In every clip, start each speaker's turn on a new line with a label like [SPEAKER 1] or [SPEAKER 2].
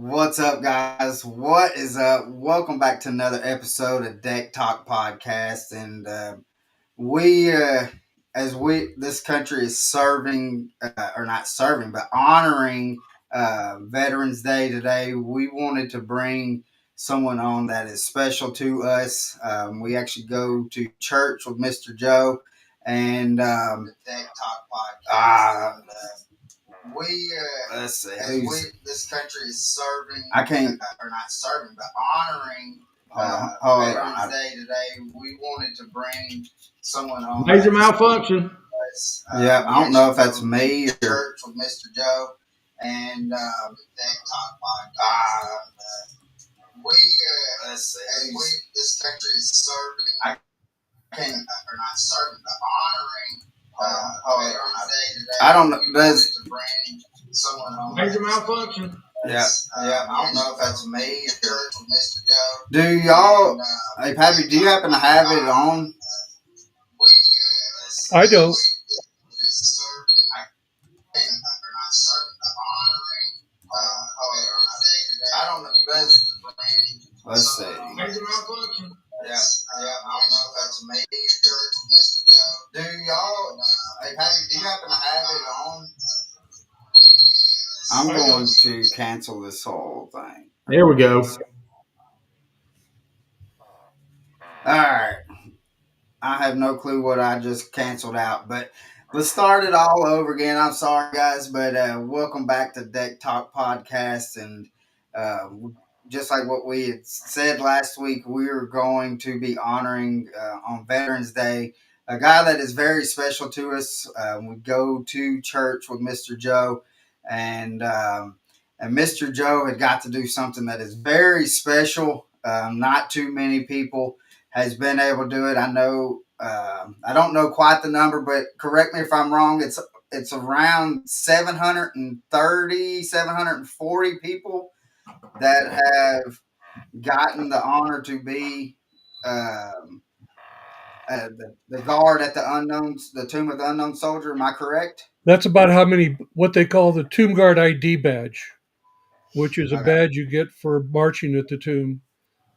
[SPEAKER 1] What's up, guys? What is up? Welcome back to another episode of Deck Talk Podcast. And we, as this country is serving, or not serving, but honoring Veterans Day today, we wanted to bring someone on that is special to us. We actually go to church with Mr. Joe and the Deck Talk Podcast. We let's see. This country is serving. I can't, or not serving, but honoring Veterans Day today. We wanted to bring someone on.
[SPEAKER 2] Major malfunction.
[SPEAKER 1] Yeah, I don't know if that's me or church with Mr. Joe and Deck Talk Podcast. Let's see. This country is serving. I can't, or not serving, but honoring. I don't know. Does someone on
[SPEAKER 2] Major malfunction?
[SPEAKER 1] Yeah. I don't know if that's me or Mr. Joe. Do y'all? Hey, Pappy, do you happen to have it on?
[SPEAKER 2] I don't.
[SPEAKER 1] I don't know. Let's see.
[SPEAKER 2] Major malfunction?
[SPEAKER 1] Yeah. I don't know if that's me or Mr. Joe. Do y'all? Hey, Pappy, do you happen to have it on? I'm going to cancel this whole thing.
[SPEAKER 2] There we go.
[SPEAKER 1] All right. I have no clue what I just canceled out, but let's start it all over again. I'm sorry, guys, but welcome back to Deck Talk Podcast. And just like what we had said last week, we are going to be honoring on Veterans Day a guy that is very special to us. We go to church with Mr. Joe, and Mr. Joe had got to do something that is very special. Not too many people has been able to do it. I know, I don't know quite the number, but correct me if I'm wrong. It's around 730, 740 people that have gotten the honor to be the guard at the Tomb of the Unknown Soldier. Am I correct?
[SPEAKER 3] That's about how many, what they call the Tomb Guard ID badge, which is a badge you get for marching at the tomb.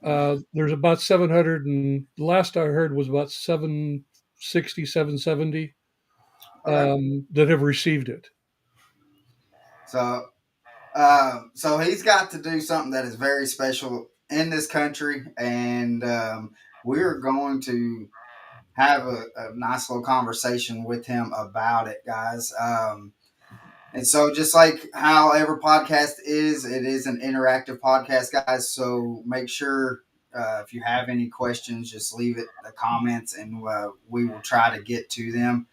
[SPEAKER 3] There's about 700, and the last I heard was about 760, 770 that have received it.
[SPEAKER 1] So he's got to do something that is very special in this country, and we're going to have a nice little conversation with him about it, guys. And so just like how every podcast is, it is an interactive podcast, guys. So make sure if you have any questions, just leave it in the comments, and we will try to get to them.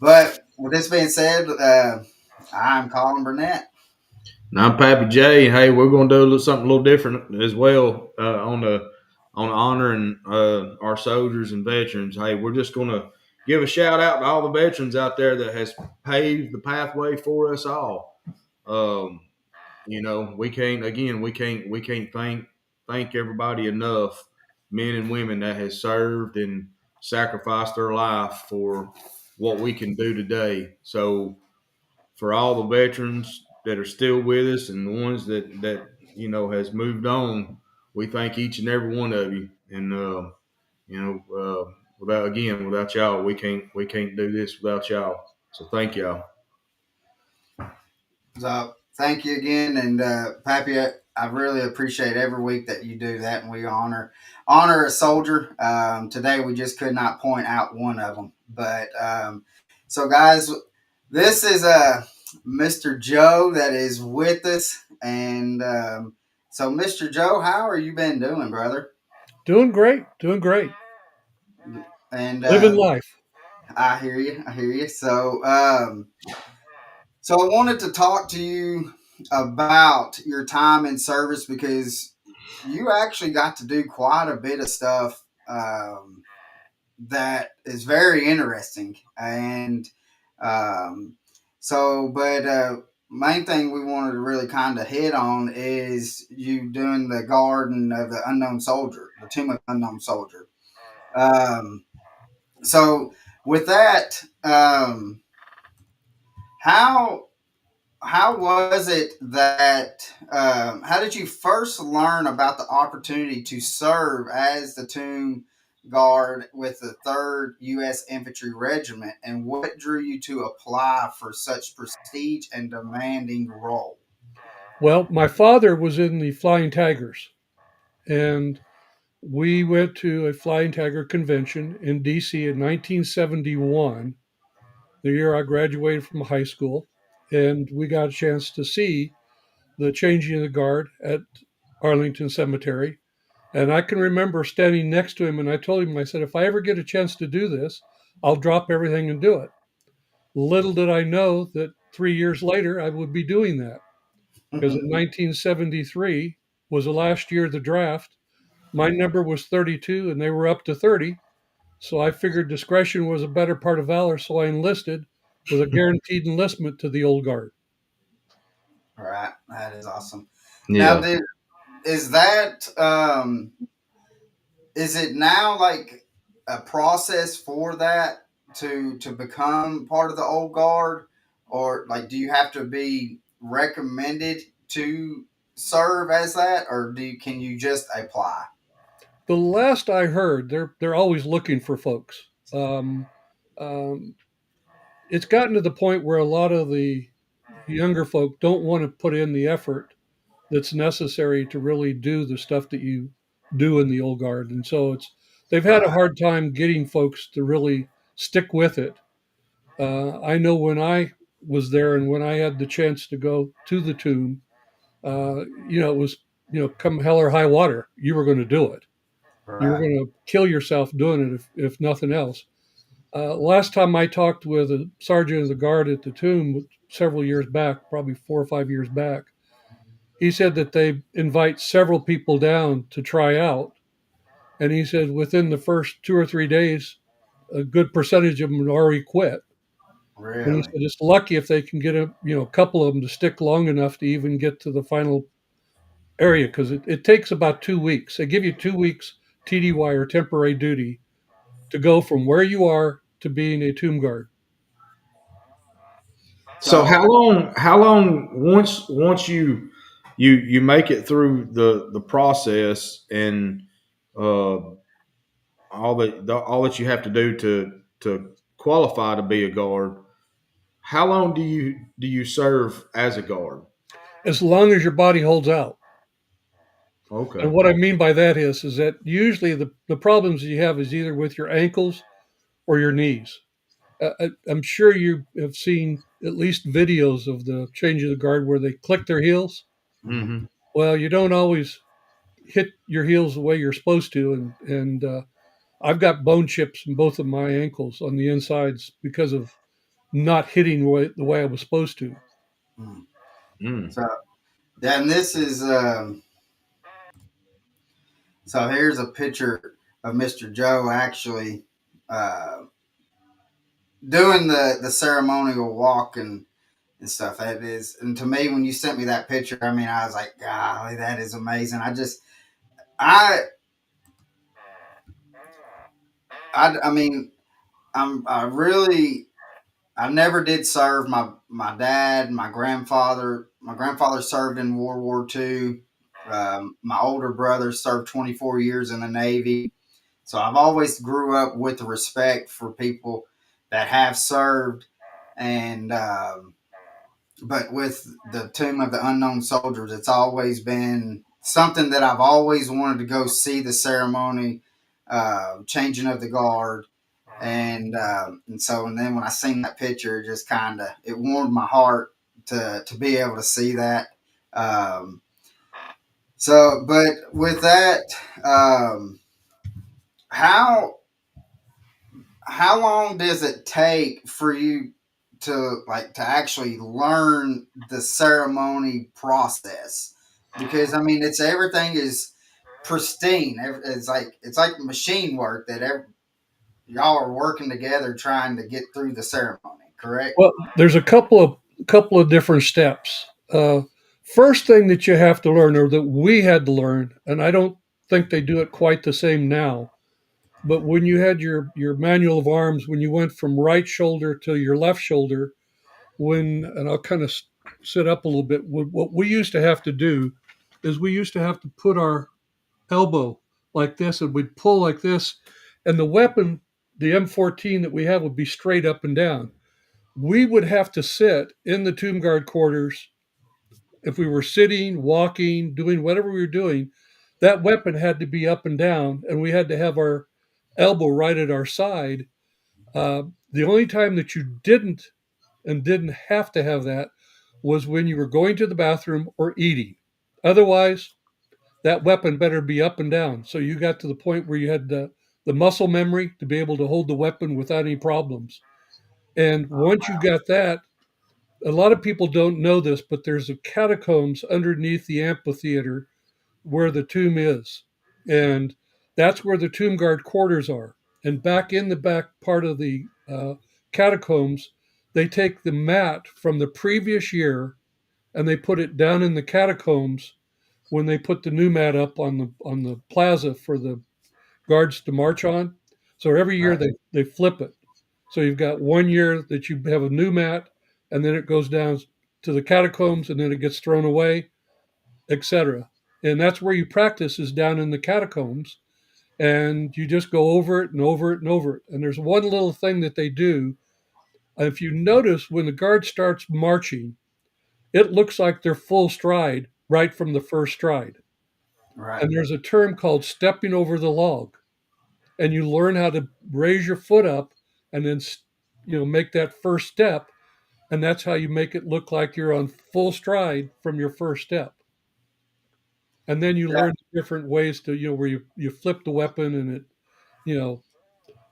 [SPEAKER 1] But with this being said, I'm Colin Burnett.
[SPEAKER 2] And I'm Pappy J. Hey, we're going to do something a little different as well on honoring our soldiers and veterans. Hey, we're just going to give a shout out to all the veterans out there that has paved the pathway for us all. We can't thank everybody enough, men and women that has served and sacrificed their life for what we can do today. So for all the veterans that are still with us and the ones that has moved on, we thank each and every one of you. And without y'all, we can't do this without y'all. So thank y'all.
[SPEAKER 1] So thank you again, and Pappy, I really appreciate every week that you do that, and we honor a soldier. Today we just could not point out one of them, but so guys, this is Mr. Joe that is with us, and so Mr. Joe, how are you been doing, brother?
[SPEAKER 3] Doing great.
[SPEAKER 1] And
[SPEAKER 3] living life.
[SPEAKER 1] I hear you. So I wanted to talk to you about your time in service, because you actually got to do quite a bit of stuff that is very interesting. And main thing we wanted to really kind of hit on is you doing the garden of the unknown soldier, the Tomb of the Unknown Soldier. So with that, how how was it that how did you first learn about the opportunity to serve as the tomb guard with the 3rd U.S. Infantry Regiment, and what drew you to apply for such prestige and demanding role?
[SPEAKER 3] Well, my father was in the Flying Tigers, and we went to a Flying Tiger convention in D.C. in 1971, the year I graduated from high school, and we got a chance to see the changing of the guard at Arlington Cemetery. And I can remember standing next to him, and I told him, I said, if I ever get a chance to do this, I'll drop everything and do it. Little did I know that 3 years later I would be doing that, because in 1973 was the last year of the draft. My number was 32, and they were up to 30. So I figured discretion was a better part of valor. So I enlisted with a guaranteed enlistment to the old guard.
[SPEAKER 1] All right, that is awesome. Now,
[SPEAKER 2] Yeah.
[SPEAKER 1] is that is it now like a process for that to become part of the old guard, or like do you have to be recommended to serve as that, or can you just apply?
[SPEAKER 3] The last I heard, they're always looking for folks. Um, it's gotten to the point where a lot of the younger folk don't want to put in the effort that's necessary to really do the stuff that you do in the old guard, and so they've had a
[SPEAKER 1] Right,
[SPEAKER 3] hard time getting folks to really stick with it. I know when I was there and when I had the chance to go to the tomb, it was, come hell or high water, you were going to do it. You were
[SPEAKER 1] right.
[SPEAKER 3] going to kill yourself doing it, if nothing else. Last time I talked with a sergeant of the guard at the tomb several years back, probably 4 or 5 years back, he said that they invite several people down to try out. And he said within the first 2 or 3 days, a good percentage of them had already quit. And he
[SPEAKER 1] Really?
[SPEAKER 3] said it's lucky if they can get a couple of them to stick long enough to even get to the final area, because it takes about 2 weeks. They give you 2 weeks TDY, or temporary duty, to go from where you are to being a tomb guard.
[SPEAKER 2] So
[SPEAKER 1] So
[SPEAKER 2] how long once you make it through the process and uh, all that you have to do to qualify to be a guard, how long do you serve as a guard?
[SPEAKER 3] As long as your body holds out. And
[SPEAKER 2] Okay.
[SPEAKER 3] what I mean by that is that usually the problems you have is either with your ankles or your knees. I'm sure you have seen at least videos of the change of the guard where they click their heels.
[SPEAKER 1] mhm.
[SPEAKER 2] Hmm.
[SPEAKER 3] Well, you don't always hit your heels the way you're supposed to, and I've got bone chips in both of my ankles on the insides because of not hitting the way I was supposed to.
[SPEAKER 1] Mm.
[SPEAKER 2] Mm.
[SPEAKER 1] So then this is so here's a picture of Mr. Joe actually uh, doing the ceremonial walk and stuff. That is, and to me, when you sent me that picture, I mean, I was like, golly, that is amazing. I, I mean, I really, I never did serve. My dad, my grandfather served in World War II. My older brother served 24 years in the Navy. So I've always grew up with the respect for people that have served, and but with the Tomb of the Unknown Soldiers, it's always been something that I've always wanted to go see the ceremony, changing of the guard, and then when I seen that picture, it just kind of it warmed my heart to be able to see that. Um, but with that, um, how how long does it take for you to actually learn the ceremony process? Because I mean, it's everything is pristine. It's like machine work that y'all are working together trying to get through the ceremony. Correct?
[SPEAKER 3] Well, there's a couple of different steps. First thing that you have to learn, or that we had to learn, and I don't think they do it quite the same now. But when you had your manual of arms, when you went from right shoulder to your left shoulder, and I'll kind of sit up a little bit, what we used to have to do is we used to have to put our elbow like this, and we'd pull like this, and the weapon, the M14 that we have, would be straight up and down. We would have to sit in the tomb guard quarters. If we were sitting, walking, doing whatever we were doing, that weapon had to be up and down, and we had to have our elbow right at our side. The only time that you didn't have to have that was when you were going to the bathroom or eating. Otherwise, that weapon better be up and down. So you got to the point where you had the muscle memory to be able to hold the weapon without any problems. And once you got that, a lot of people don't know this, but there's a catacombs underneath the amphitheater where the tomb is. And that's where the tomb guard quarters are. And back in the back part of the catacombs, they take the mat from the previous year and they put it down in the catacombs when they put the new mat up on the plaza for the guards to march on. So every year
[SPEAKER 1] Right.
[SPEAKER 3] they flip it. So you've got 1 year that you have a new mat, and then it goes down to the catacombs, and then it gets thrown away, etc. And that's where you practice, is down in the catacombs, and you just go over it and over it and over it. And there's one little thing that they do. If you notice, when the guard starts marching, it looks like they're full stride right from the first stride.
[SPEAKER 1] Right.
[SPEAKER 3] And there's a term called stepping over the log. And you learn how to raise your foot up and then make that first step, and that's how you make it look like you're on full stride from your first step. And then you
[SPEAKER 1] Yeah.
[SPEAKER 3] learn different ways to, where you flip the weapon, and it, you know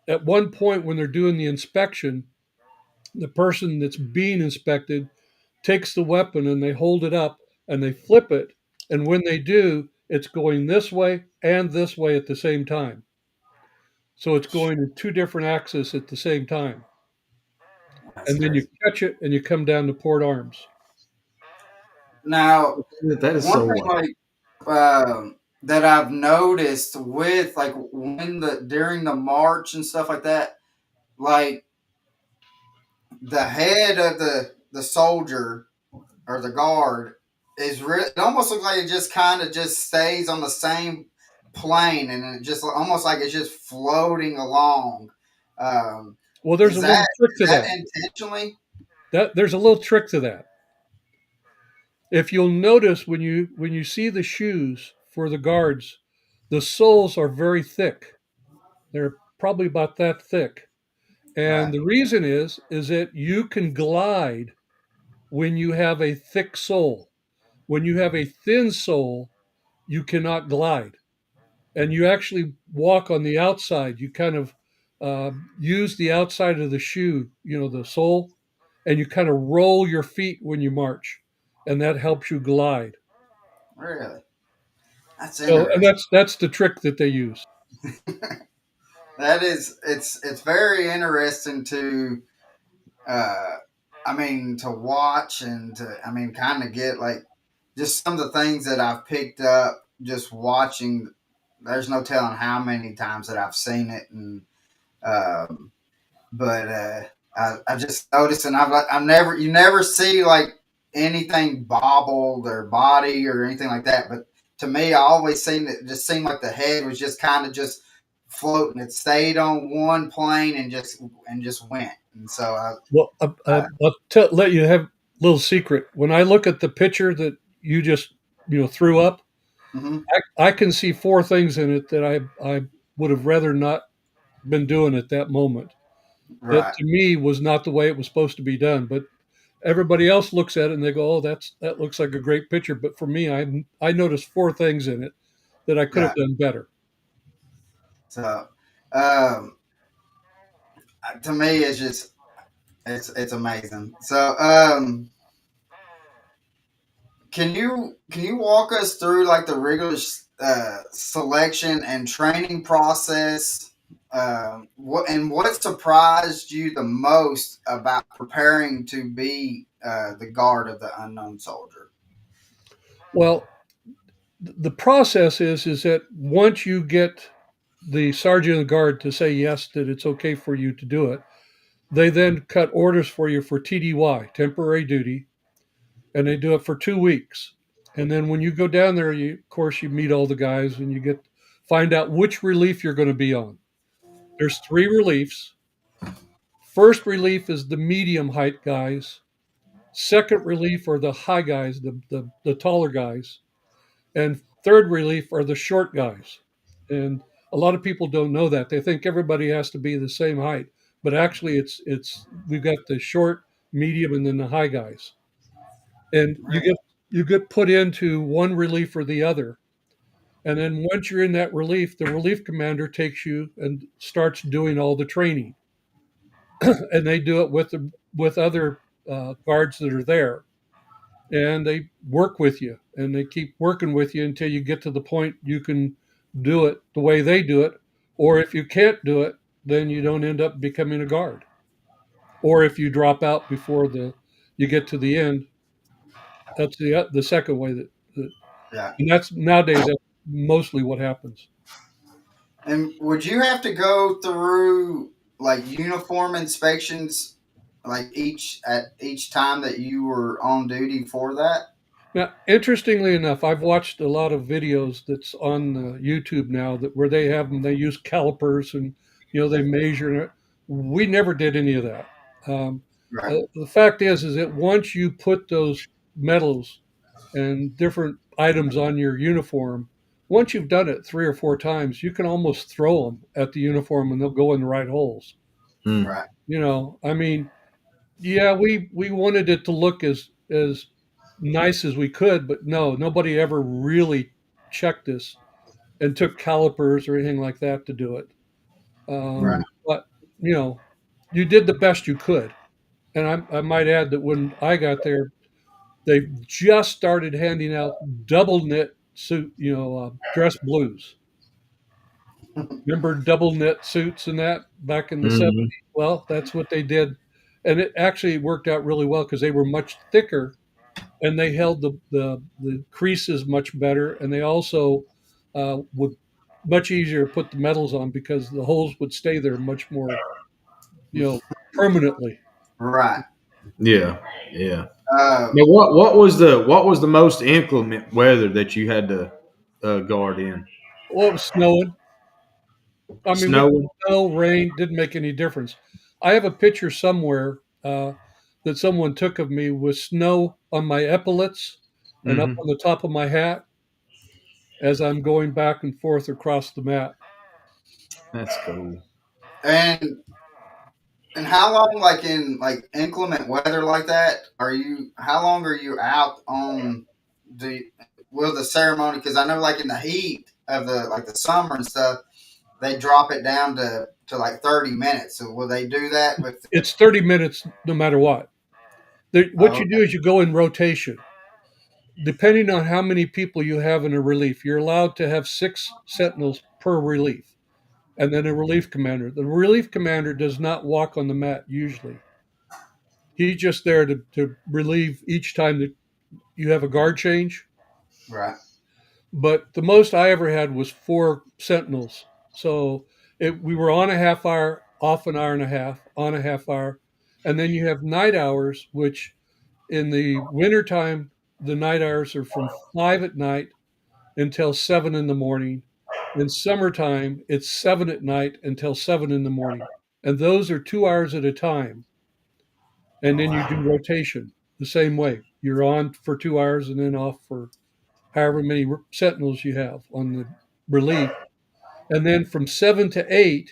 [SPEAKER 3] at one point when they're doing the inspection, the person that's being inspected takes the weapon and they hold it up and they flip it, and when they do, it's going this way and this way at the same time. So it's going in two different axes at the same time.
[SPEAKER 1] That's
[SPEAKER 3] And then you
[SPEAKER 1] crazy.
[SPEAKER 3] catch it and you come down to port arms.
[SPEAKER 1] Now,
[SPEAKER 2] That is
[SPEAKER 1] one
[SPEAKER 2] so
[SPEAKER 1] thing
[SPEAKER 2] wild.
[SPEAKER 1] that I've noticed with like when the during the march and stuff like that, like the head of the soldier or the guard it almost looks like it just kind of just stays on the same plane, and it just almost like it's just floating along. Um,
[SPEAKER 3] Well, there's a little trick
[SPEAKER 1] is
[SPEAKER 3] to
[SPEAKER 1] that
[SPEAKER 3] that.
[SPEAKER 1] intentionally?
[SPEAKER 3] There's a little trick to that. If you'll notice, when you see the shoes for the guards, the soles are very thick. They're probably about that thick. And
[SPEAKER 1] Right.
[SPEAKER 3] the reason is that you can glide when you have a thick sole. When you have a thin sole, you cannot glide. And you actually walk on the outside. You kind of use the outside of the shoe, the sole, and you kind of roll your feet when you march, and that helps you glide.
[SPEAKER 1] Really, that's
[SPEAKER 3] So, and
[SPEAKER 1] interesting.
[SPEAKER 3] that's the trick that they use.
[SPEAKER 1] That is, it's very interesting to uh I mean to watch and to kind of get like just some of the things that I've picked up just watching. There's no telling how many times that I've seen it, and um but I just noticed, and I've never, you never see like anything bobbled or body or anything like that. But to me, I always seen it just seemed like the head was just kind of just floating. It stayed on one plane and just went. And so
[SPEAKER 3] Well,
[SPEAKER 1] I
[SPEAKER 3] let you have a little secret. When I look at the picture that you just threw up,
[SPEAKER 1] mhm,
[SPEAKER 3] I can see four things in it that I would have rather not been doing at that moment. That
[SPEAKER 1] right,
[SPEAKER 3] to me was not the way it was supposed to be done. But everybody else looks at it and they go, "Oh, that looks like a great picture." But for me, I noticed four things in it that I could have
[SPEAKER 1] yeah.
[SPEAKER 3] done better.
[SPEAKER 1] So um, to me, it's just it's amazing. So can you walk us through like the rigorous selection and training process? What surprised you the most about preparing to be the guard of the unknown soldier?
[SPEAKER 3] Well, the process is that once you get the sergeant of the guard to say yes, that it's okay for you to do it, they then cut orders for you for TDY, temporary duty. and they do it for 2 weeks. And then when you go down there, of course you meet all the guys and you find out which relief you're going to be on. There's 3 reliefs. First relief is the medium height guys. Second relief are the high guys, the taller guys. And third relief are the short guys. And a lot of people don't know that. They think everybody has to be the same height, but actually it's we've got the short, medium, and then the high guys. And you get put into one relief or the other. And then once you're in that relief, the relief commander takes you and starts doing all the training. And they do it with other guards that are there, and they work with you, and they keep working with you until you get to the point you can do it the way they do it. Or if you can't do it, then you don't end up becoming a guard. Or if you drop out before you get to the end, that's the second way that
[SPEAKER 1] Yeah.
[SPEAKER 3] and that's nowadays that's mostly what happens.
[SPEAKER 1] And would you have to go through like uniform inspections like each time that you were on duty for that?
[SPEAKER 3] Now, interestingly enough, I've watched a lot of videos that's on YouTube now that where they have them. They use calipers and they measure it. We never did any of that. Um,
[SPEAKER 1] Right.
[SPEAKER 3] the fact is that once you put those medals and different items on your uniform, once you've done it 3 or 4 times, you can almost throw them at the uniform and they'll go in the right holes.
[SPEAKER 2] Hmm.
[SPEAKER 1] Right.
[SPEAKER 3] I mean, yeah, we wanted it to look as nice as we could, but no, nobody ever really checked us and took calipers or anything like that to do it.
[SPEAKER 1] Right.
[SPEAKER 3] But you know, you did the best you could. And I might add that when I got there, they just started handing out double knit suit, dress blues. Remember double knit suits and that back in the
[SPEAKER 2] Hmm.
[SPEAKER 3] 70s? Well, that's what they did. And it actually worked out really well because they were much thicker and they held the creases much better. And they also would much easier to put the metals on because the holes would stay there much more, you know, permanently.
[SPEAKER 1] Right.
[SPEAKER 2] Yeah, yeah.
[SPEAKER 1] Uh,
[SPEAKER 2] Now, what was the most inclement weather that you had to guard in?
[SPEAKER 3] Well, it was snowing. I mean, we
[SPEAKER 2] Snowing.
[SPEAKER 3] snow, rain, didn't make any difference. I have a picture somewhere that someone took of me with snow on my epaulets and up
[SPEAKER 2] Hmm.
[SPEAKER 3] on the top of my hat as I'm going back and forth across the mat.
[SPEAKER 2] That's cool.
[SPEAKER 1] and and how long, like in like inclement weather like that, are you? How long are you out on the will the ceremony? Because I know, like in the heat of the summer and stuff, they drop it down to like 30 minutes. So will they do that with?
[SPEAKER 3] It's 30 minutes no matter what. What
[SPEAKER 1] Oh,
[SPEAKER 3] you do is you go in rotation. Depending on how many people you have in a relief, you're allowed to have 6 sentinels per relief, and then a relief commander. The relief commander does not walk on the mat usually. He's just there to relieve each time that you have a guard change.
[SPEAKER 1] right,
[SPEAKER 3] But the most I ever had was 4 sentinels. So we were on a half hour, off an hour and a half, on a half hour. And then you have night hours, which in the wintertime, the night hours are from 5 at night until 7 in the morning. In summertime, it's 7 at night until 7 in the morning. And those are 2 hours at a time. And then you do rotation the same way. You're on for 2 hours and then off for however many sentinels you have on the relief. And then from 7 to 8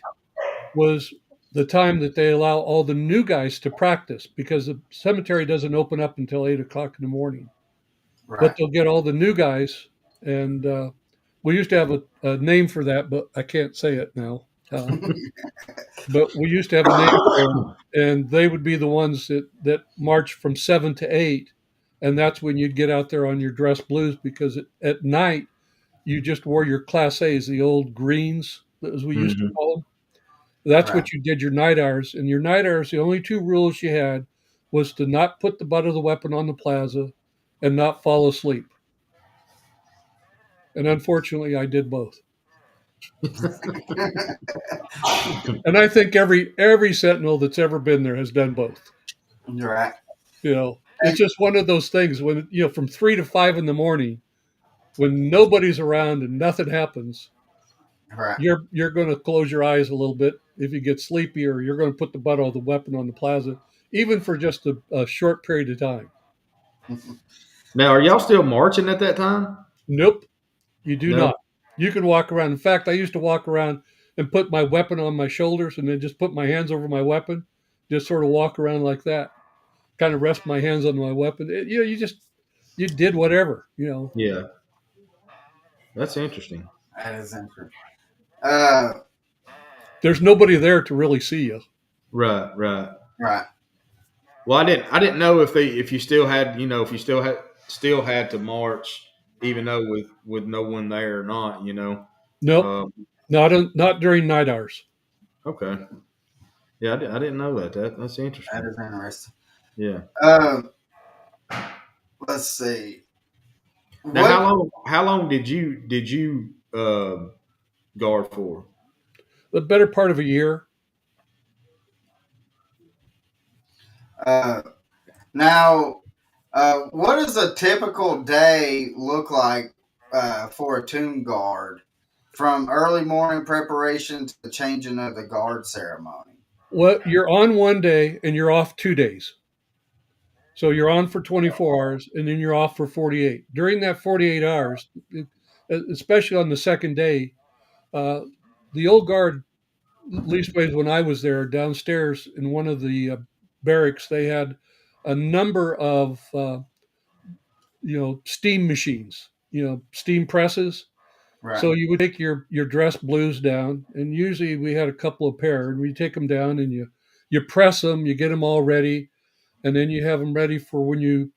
[SPEAKER 3] was the time that they allow all the new guys to practice because the cemetery doesn't open up until 8 o'clock in the morning. But
[SPEAKER 1] right.
[SPEAKER 3] they'll get all the new guys. And we used to have a name for that, but I can't say it now. But we used to have a name for them, and they would be the ones that march from 7 to 8, and that's when you'd get out there on your dress blues because at night you just wore your Class A's, the old greens, as we used to
[SPEAKER 2] Hmm.
[SPEAKER 3] call them. That's
[SPEAKER 1] Right.
[SPEAKER 3] what you did your night hours. And your night hours, the only 2 rules you had was to not put the butt of the weapon on the plaza and not fall asleep. And unfortunately, I did both. And I think every sentinel that's ever been there has done both.
[SPEAKER 1] Right.
[SPEAKER 3] You know, it's just one of those things when from 3 to 5 in the morning, when nobody's around and nothing happens,
[SPEAKER 1] Right.
[SPEAKER 3] you're going to close your eyes a little bit if you get sleepy, or you're going to put the butt of the weapon on the plaza, even for just a short period of time.
[SPEAKER 2] Now, are y'all still marching at that time?
[SPEAKER 3] Nope, you do
[SPEAKER 2] No.
[SPEAKER 3] not. You can walk around. In fact, I used to walk around and put my weapon on my shoulders and then just put my hands over my weapon, just sort of walk around like that, kind of rest my hands on my weapon. You did whatever.
[SPEAKER 2] Yeah, that's interesting.
[SPEAKER 1] That is interesting. Uh,
[SPEAKER 3] There's nobody there to really see you.
[SPEAKER 2] Right, right.
[SPEAKER 1] right.
[SPEAKER 2] Well, I didn't know if you still had if you still had to march even though with no one there or not.
[SPEAKER 3] Nope,
[SPEAKER 2] Um,
[SPEAKER 3] not during night hours.
[SPEAKER 2] okay. Yeah, I didn't know that's
[SPEAKER 1] That
[SPEAKER 2] interesting.
[SPEAKER 1] is interesting.
[SPEAKER 2] Yeah.
[SPEAKER 1] Um, let's see.
[SPEAKER 2] Now,
[SPEAKER 1] What
[SPEAKER 2] how long did you guard for?
[SPEAKER 3] The better part of a year.
[SPEAKER 1] uh, now? What does a typical day look like for a tomb guard, from early morning preparation to the changing of the guard ceremony?
[SPEAKER 3] Well, you're on one day and you're off 2 days. So you're on for 24 hours and then you're off for 48. During that 48 hours, especially on the second day, uh, the old guard, leastways when I was there, downstairs in one of the barracks, they had a number of steam machines, steam presses.
[SPEAKER 1] Right.
[SPEAKER 3] So you would take your dress blues down, and usually we had a couple of pair, and we take them down and you press them, you get them all ready, and then you have them ready for when you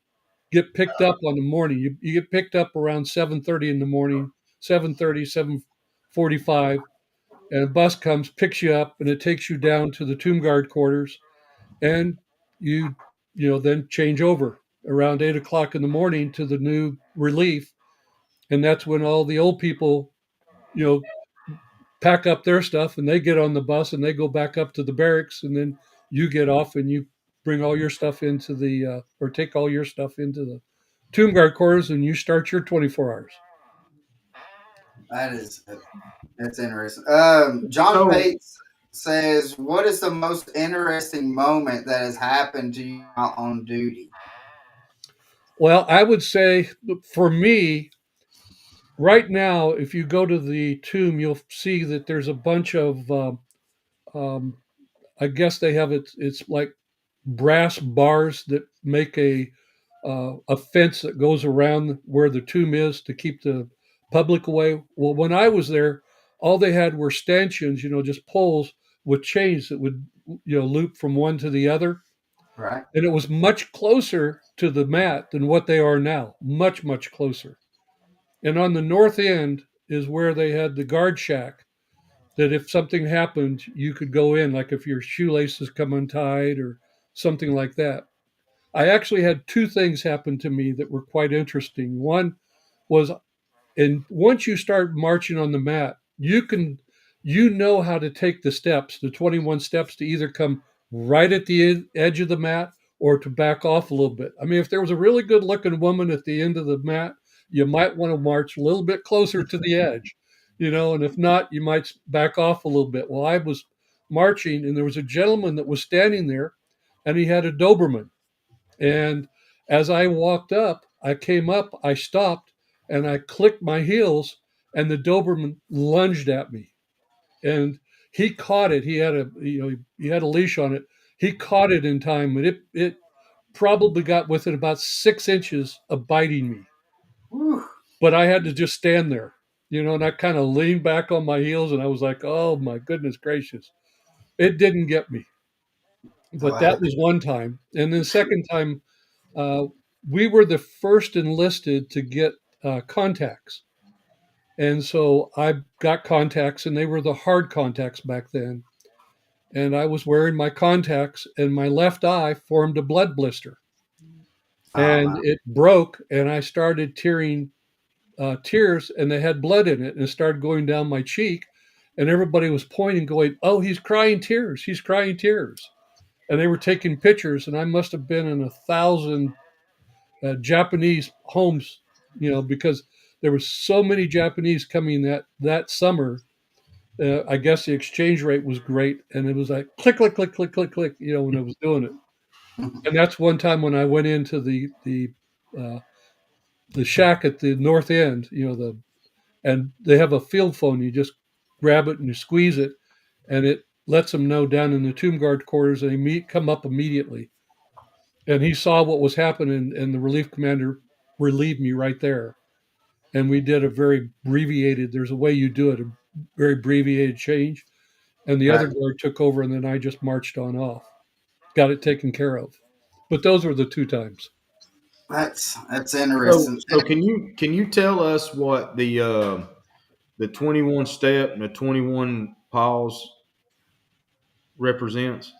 [SPEAKER 3] get picked up on the morning. You get picked up around 7:30 in the morning, 7:30, 7:45, and a bus comes, picks you up, and it takes you down to the tomb guard quarters, and you then change over around 8 o'clock in the morning to the new relief, and that's when all the old people you know pack up their stuff and they get on the bus and they go back up to the barracks, and then you get off and you bring all your stuff into the or take all your stuff into the tomb guard quarters, and you start your 24 hours.
[SPEAKER 1] That is that's interesting. John
[SPEAKER 2] So,
[SPEAKER 1] Pates says, "What is the most interesting moment that has happened to you while on duty?"
[SPEAKER 3] Well, I would say for me right now, if you go to the tomb, you'll see that there's a bunch of um, I guess they have it's like brass bars that make a fence that goes around where the tomb is to keep the public away. Well, when I was there, all they had were stanchions, just poles with chains that would loop from one to the other,
[SPEAKER 1] Right.
[SPEAKER 3] and it was much closer to the mat than what they are now, much closer. And on the north end is where they had the guard shack, that if something happened, you could go in, like if your shoelaces come untied or something like that. I actually had two things happen to me that were quite interesting. One was, and once you start marching on the mat, you know how to take the steps, the 21 steps, to either come right at the edge of the mat or to back off a little bit. I mean, if there was a really good looking woman at the end of the mat, you might want to march a little bit closer to the edge, and if not, you might back off a little bit. Well, I was marching and there was a gentleman that was standing there and he had a Doberman. And as I walked up, I came up, I stopped, and I clicked my heels, and the Doberman lunged at me. And he caught it. He had a leash on it. He caught it in time, and it probably got within about 6 inches of biting me.
[SPEAKER 1] Whew.
[SPEAKER 3] But I had to just stand there, and I kind of leaned back on my heels, and I was like, "Oh my goodness gracious!" It didn't get me, but that
[SPEAKER 1] Well,
[SPEAKER 3] was one time. And then the second time, uh, we were the first enlisted to get contacts. And so I got contacts, and they were the hard contacts back then. And I was wearing my contacts, and my left eye formed a blood blister.
[SPEAKER 1] oh
[SPEAKER 3] And
[SPEAKER 1] no.
[SPEAKER 3] it broke, and I started tearing tears, and they had blood in it, and it started going down my cheek. And everybody was pointing, going, "Oh, he's crying tears. He's crying tears." And they were taking pictures, and I must have been in 1,000 Japanese homes, because there was so many Japanese coming that summer. I guess the exchange rate was great, and it was like click, click, click, click, click, click. When I was doing it, and that's one time when I went into uh, the shack at the north end. And they have a field phone. You just grab it and you squeeze it, and it lets them know down in the tomb guard quarters, and they come up immediately. And he saw what was happening, and the relief commander relieved me right there. And we did a very abbreviated. There's a way you do it, a very abbreviated change. And the other
[SPEAKER 1] Right.
[SPEAKER 3] guard took over, and then I just marched on off, got it taken care of. But those were the two times.
[SPEAKER 1] That's
[SPEAKER 2] So,
[SPEAKER 1] interesting.
[SPEAKER 2] so can you tell us what the 21 step and the 21 pause represents?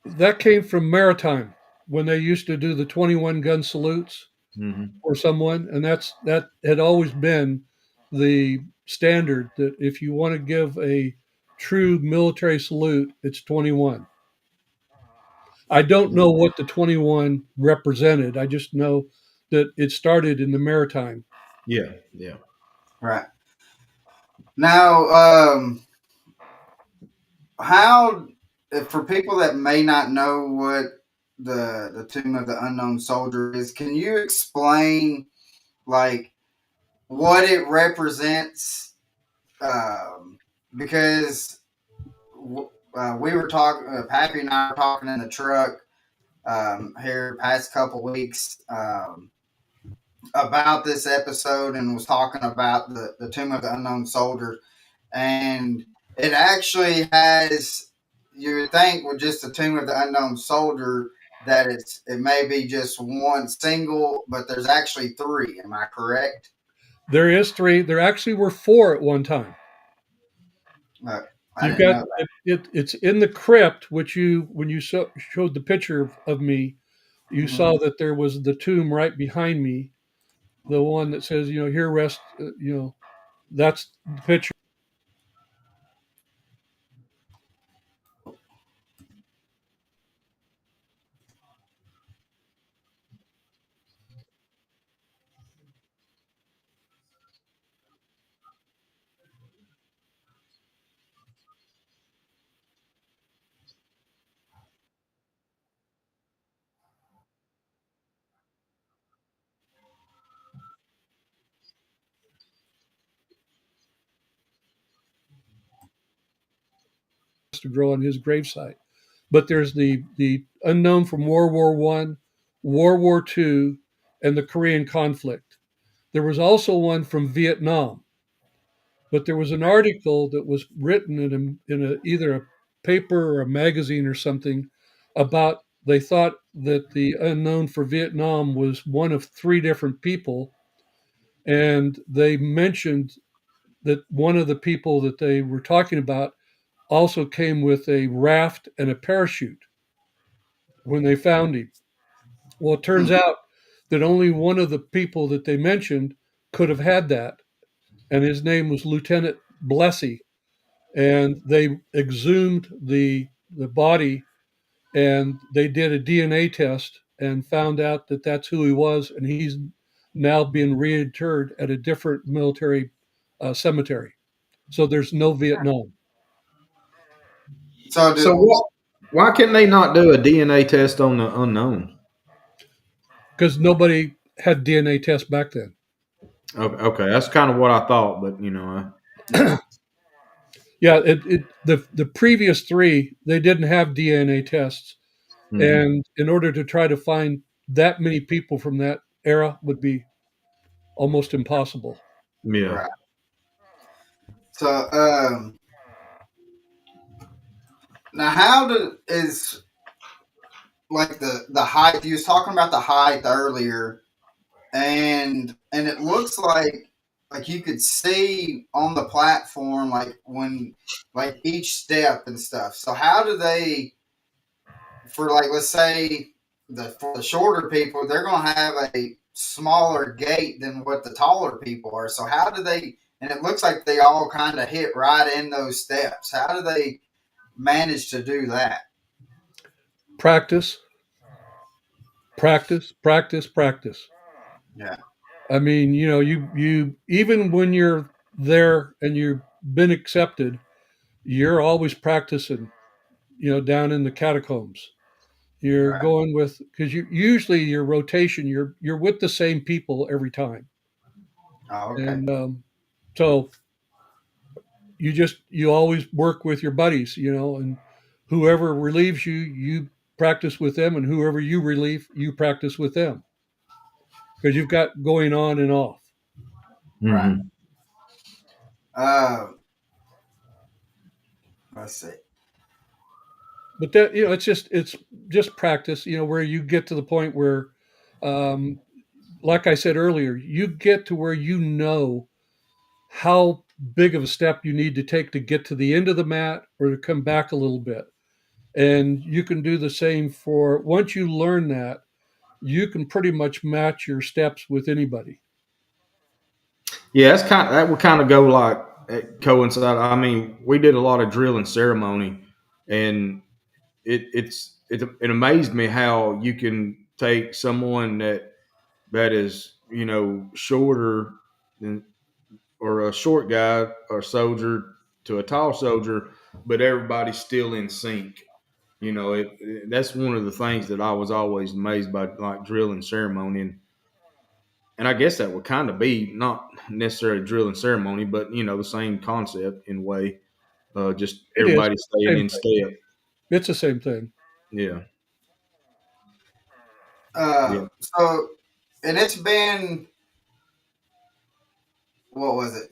[SPEAKER 3] That came from maritime when they used to do the 21 gun salutes
[SPEAKER 2] Hmm.
[SPEAKER 3] for someone, and that had always been the standard that if you want to give a true military salute, it's 21. I don't know what the 21 represented. I just know that it started in the maritime.
[SPEAKER 2] Yeah, yeah.
[SPEAKER 1] Right. Now, how for people that may not know what the Tomb of the Unknown Soldier is, can you explain like what it represents? Because we were talking, Pappy and I were talking in the truck here past couple weeks about this episode, and was talking about the Tomb of the Unknown Soldier, and it actually has, you would think with just the Tomb of the Unknown Soldier that it may be just one single, but there's actually three. Am I correct?
[SPEAKER 3] There is three. There actually were four at one time.
[SPEAKER 1] Uh, I
[SPEAKER 3] You've
[SPEAKER 1] didn't
[SPEAKER 3] got
[SPEAKER 1] know that.
[SPEAKER 3] it's in the crypt, which when you showed the picture of me, you
[SPEAKER 1] Mhm.
[SPEAKER 3] saw that there was the tomb right behind me, the one that says, here rest, that's the picture to grow on his gravesite. But there's the unknown from World War I, World War II, and the Korean conflict. There was also one from Vietnam, but there was an article that was written either a paper or a magazine or something about they thought that the unknown for Vietnam was one of three different people, and they mentioned that one of the people that they were talking about also came with a raft and a parachute when they found him. Well, it turns out that only one of the people that they mentioned could have had that, and his name was Lieutenant Blessy. And they exhumed the body, and they did a DNA test and found out that that's who he was, and he's now being reinterred at a different military cemetery. So there's no Vietnam
[SPEAKER 1] So,
[SPEAKER 2] So why can they not do a DNA test on the unknown?
[SPEAKER 3] because nobody had DNA tests back then.
[SPEAKER 2] Okay, okay, that's kind of what I thought, but
[SPEAKER 1] yeah,
[SPEAKER 3] Yeah, the previous three they didn't have DNA tests,
[SPEAKER 2] mhm.
[SPEAKER 3] and in order to try to find that many people from that era would be almost impossible.
[SPEAKER 2] Yeah.
[SPEAKER 1] right. So, now is like the height? You was talking about the height earlier, and it looks like you could see on the platform like when like each step and stuff. So how do they, for like, let's say for the shorter people, they're gonna have a smaller gate than what the taller people are. So how do they, and it looks like they all kind of hit right in those steps. How do they manage to do that?
[SPEAKER 3] Practice, practice, practice, practice.
[SPEAKER 1] Yeah.
[SPEAKER 3] I mean, you even when you're there and you've been accepted, you're always practicing, down in the catacombs. You're
[SPEAKER 1] Right.
[SPEAKER 3] going with because you usually your rotation, you're with the same people every time,
[SPEAKER 1] Oh, okay.
[SPEAKER 3] and so you always work with your buddies, and whoever relieves you, you practice with them, and whoever you relieve, you practice with them because you've got going on and off.
[SPEAKER 1] Right.
[SPEAKER 2] Hmm.
[SPEAKER 1] Uh, let's see.
[SPEAKER 3] But that it's just practice, where you get to the point where, um, like I said earlier, you get to where how big of a step you need to take to get to the end of the mat or to come back a little bit. And you can do the same for once you learn that, you can pretty much match your steps with anybody.
[SPEAKER 2] Yeah, that would kind of go like coincide. I mean, we did a lot of drill and ceremony, and it amazed me how you can take someone that is shorter than or a short guy or soldier to a tall soldier, but everybody's still in sync. That's one of the things that I was always amazed by, like drill and ceremony, and I guess that would kind of be not necessarily drill and ceremony, but the same concept in a way. Just
[SPEAKER 3] It is.
[SPEAKER 2] everybody
[SPEAKER 3] It's the
[SPEAKER 2] staying
[SPEAKER 3] same
[SPEAKER 2] in
[SPEAKER 3] thing.
[SPEAKER 2] step.
[SPEAKER 3] It's the same thing.
[SPEAKER 2] Yeah, yeah,
[SPEAKER 1] So, and it's been, what was it?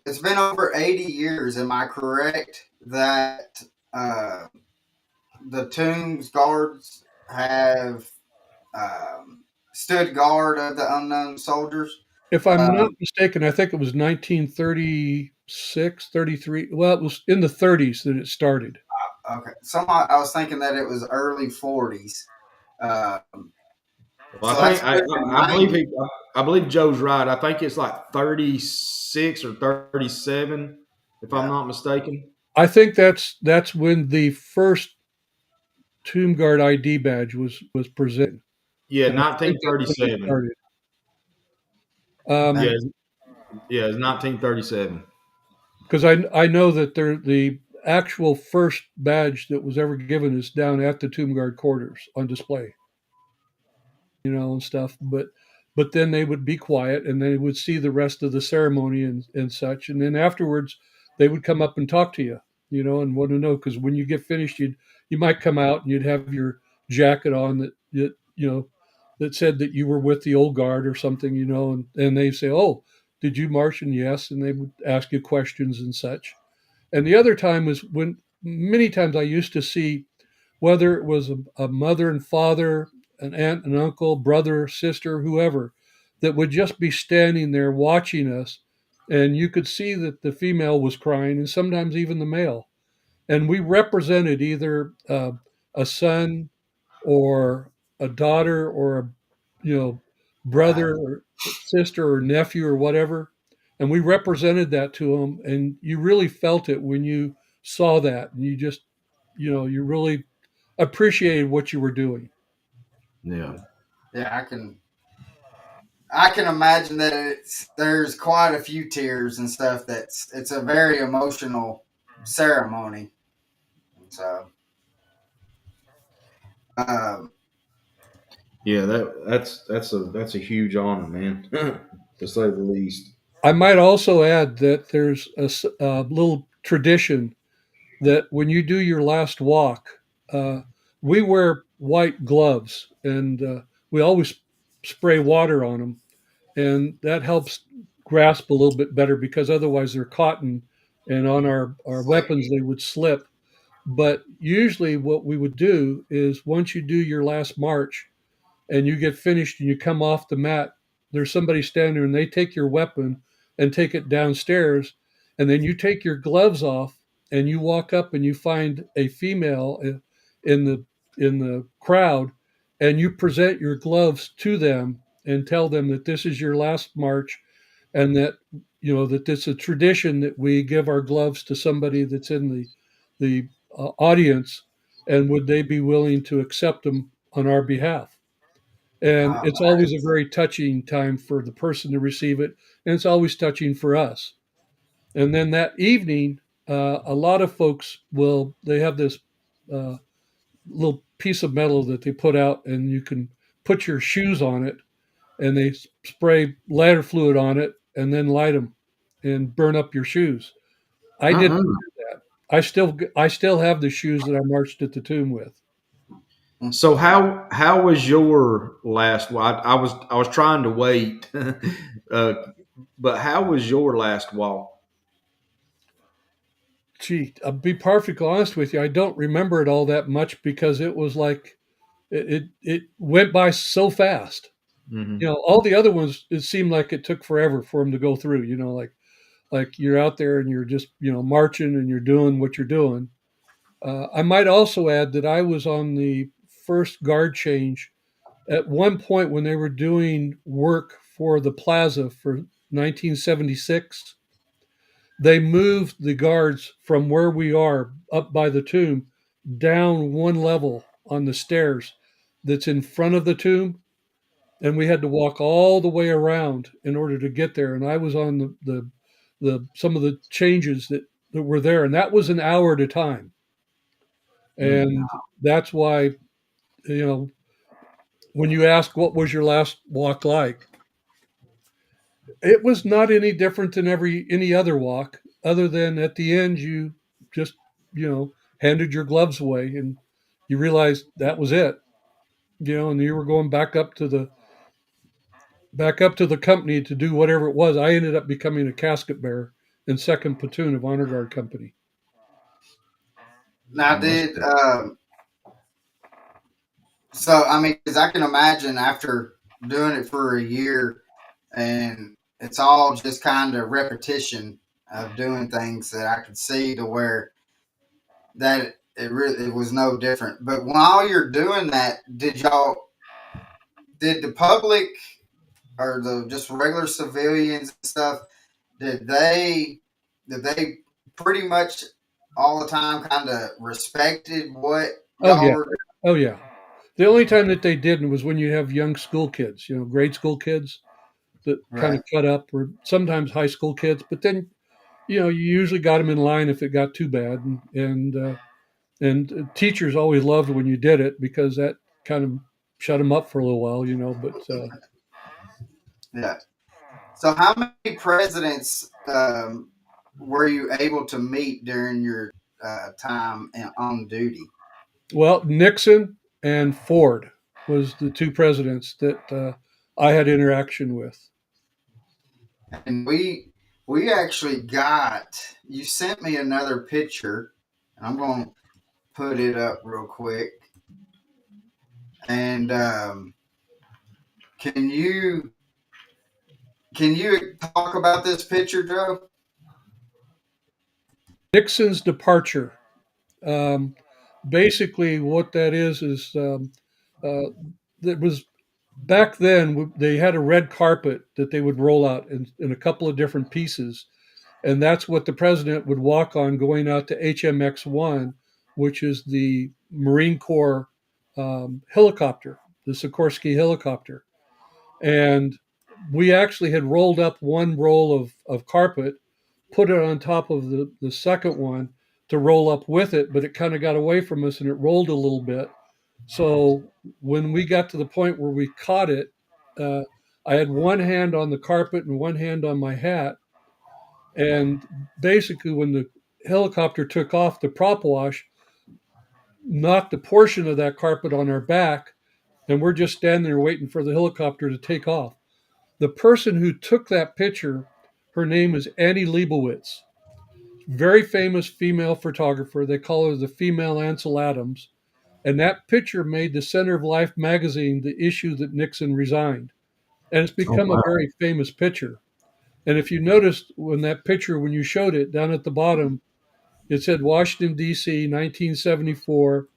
[SPEAKER 1] It's been over 80 years. Am I correct that uh, the tombs guards have stood guard of the unknown soldiers?
[SPEAKER 3] If I'm
[SPEAKER 1] Uh,
[SPEAKER 3] not mistaken, I think it was 1936, 33. Well, it was in the 30s that it started.
[SPEAKER 1] okay. I was thinking that it was early 40s. Um,
[SPEAKER 2] well,
[SPEAKER 1] so
[SPEAKER 2] I
[SPEAKER 1] that's
[SPEAKER 2] think
[SPEAKER 1] pushing
[SPEAKER 2] I believe
[SPEAKER 1] 90.
[SPEAKER 2] I believe Joe's right. I think it's like 36 or 37, if I'm
[SPEAKER 1] Yeah.
[SPEAKER 2] not mistaken.
[SPEAKER 3] I think that's when the first Tomb Guard ID badge was presented,
[SPEAKER 2] Yeah,
[SPEAKER 3] and I think that's when it
[SPEAKER 2] 1937.
[SPEAKER 3] started.
[SPEAKER 1] That,
[SPEAKER 2] Yeah, yeah, it's 1937.
[SPEAKER 3] Because I know that the actual first badge that was ever given is down at the Tomb Guard quarters on display, and stuff. But then they would be quiet and they would see the rest of the ceremony and such, and then afterwards they would come up and talk to you, and want to know because when you get finished, you might come out and you'd have your jacket on that said that you were with the old guard or something, and they say, "Oh, did you march?" And yes, and they would ask you questions and such. And the other time was when many times I used to see whether it was a mother and father, an aunt and uncle, brother, sister, whoever, that would just be standing there watching us. And you could see that the female was crying, and sometimes even the male. And we represented either a son or a daughter or a
[SPEAKER 1] right.
[SPEAKER 3] brother or sister or nephew or whatever, and we represented that to them, and you really felt it when you saw that, and you just you really appreciated what you were doing.
[SPEAKER 2] Yeah,
[SPEAKER 1] Yeah, I can imagine that there's quite a few tears and stuff. It's a very emotional ceremony. So, um,
[SPEAKER 2] yeah. That's a huge honor, man, to say the least.
[SPEAKER 3] I might also add that there's a little tradition that when you do your last walk, uh, we wear white gloves, and we always spray water on them, and that helps grasp a little bit better because otherwise they're cotton, and on our weapons they would slip. But usually, what we would do is once you do your last march and you get finished and you come off the mat, there's somebody standing there and they take your weapon and take it downstairs, and then you take your gloves off and you walk up and you find a female in the crowd, and you present your gloves to them and tell them that this is your last march, and that that it's a tradition that we give our gloves to somebody that's in the audience, and would they be willing to accept them on our behalf. And
[SPEAKER 1] Oh,
[SPEAKER 3] it's always a
[SPEAKER 1] nice.
[SPEAKER 3] very touching time for the person to receive it, and it's always touching for us. And then that evening, a lot of folks will they have this uh, little piece of metal that they put out, and you can put your shoes on it, and they spray lighter fluid on it, and then light them and burn up your shoes. I didn't
[SPEAKER 2] Uh-uh.
[SPEAKER 3] do that. I still have the shoes that I marched at the tomb with.
[SPEAKER 2] So how was your last? Well, I was trying to wait, uh, but how was your last walk?
[SPEAKER 3] Gee, I'll be perfectly honest with you. I don't remember it all that much because it was like it went by so fast.
[SPEAKER 2] Hmm.
[SPEAKER 3] All the other ones, it seemed like it took forever for them to go through. Like you're out there and you're just marching and you're doing what you're doing. I might also add that I was on the first guard change at one point when they were doing work for the plaza for 1976. They moved the guards from where we are up by the tomb down one level on the stairs that's in front of the tomb, and we had to walk all the way around in order to get there. And I was on the some of the changes that were there, and that was an hour at a time. And that's why, you know, when you ask what was your last walk like, it was not any different than any other walk, other than at the end you just handed your gloves away and you realized that was it. And you were going back up to the company to do whatever it was. I ended up becoming a casket bearer in second platoon of honor guard company.
[SPEAKER 1] Now,
[SPEAKER 2] Oh, that's
[SPEAKER 1] did
[SPEAKER 2] cool.
[SPEAKER 1] so? I mean, because I can imagine after doing it for a year, and it's all just kind of repetition of doing things that I could see to where that it was no different. But while you're doing that, did the public or the just regular civilians and stuff did they pretty much all the time kind of respected what
[SPEAKER 3] Oh
[SPEAKER 1] y'all
[SPEAKER 3] yeah,
[SPEAKER 1] were
[SPEAKER 3] oh yeah. The only time that they didn't was when you have young school kids, grade school kids that kind of
[SPEAKER 1] right?
[SPEAKER 3] cut up, or sometimes high school kids. But then you usually got them in line if it got too bad, and teachers always loved when you did it because that kind of shut them up for a little while. But
[SPEAKER 1] Yeah. So how many presidents were you able to meet during your time on duty?
[SPEAKER 3] well, Nixon and Ford was the two presidents that I had interaction with.
[SPEAKER 1] And we actually got you sent me another picture, and I'm going to put it up real quick. And can you talk about this picture, Joe?
[SPEAKER 3] Nixon's departure. Um, Basically, what that is uh, that was back then. They had a red carpet that they would roll out in a couple of different pieces, and that's what the president would walk on going out to HMX-1, which is the Marine Corps helicopter, the Sikorsky helicopter. And we actually had rolled up one roll of carpet, put it on top of the second one to roll up with it, but it kind of got away from us and it rolled a little bit. So when we got to the point where we caught it, uh, I had one hand on the carpet and one hand on my hat, and basically, when the helicopter took off, the prop wash knocked a portion of that carpet on our back, and we're just standing there waiting for the helicopter to take off. The person who took that picture, her name is Annie Leibovitz, very famous female photographer. They call her the female Ansel Adams. And that picture made the Center of Life magazine the issue that Nixon resigned. And it's
[SPEAKER 2] Oh,
[SPEAKER 3] become a
[SPEAKER 2] wow.
[SPEAKER 3] very famous picture. And if you noticed when that picture, when you showed it down at the bottom, it said Washington, D.C., 1974,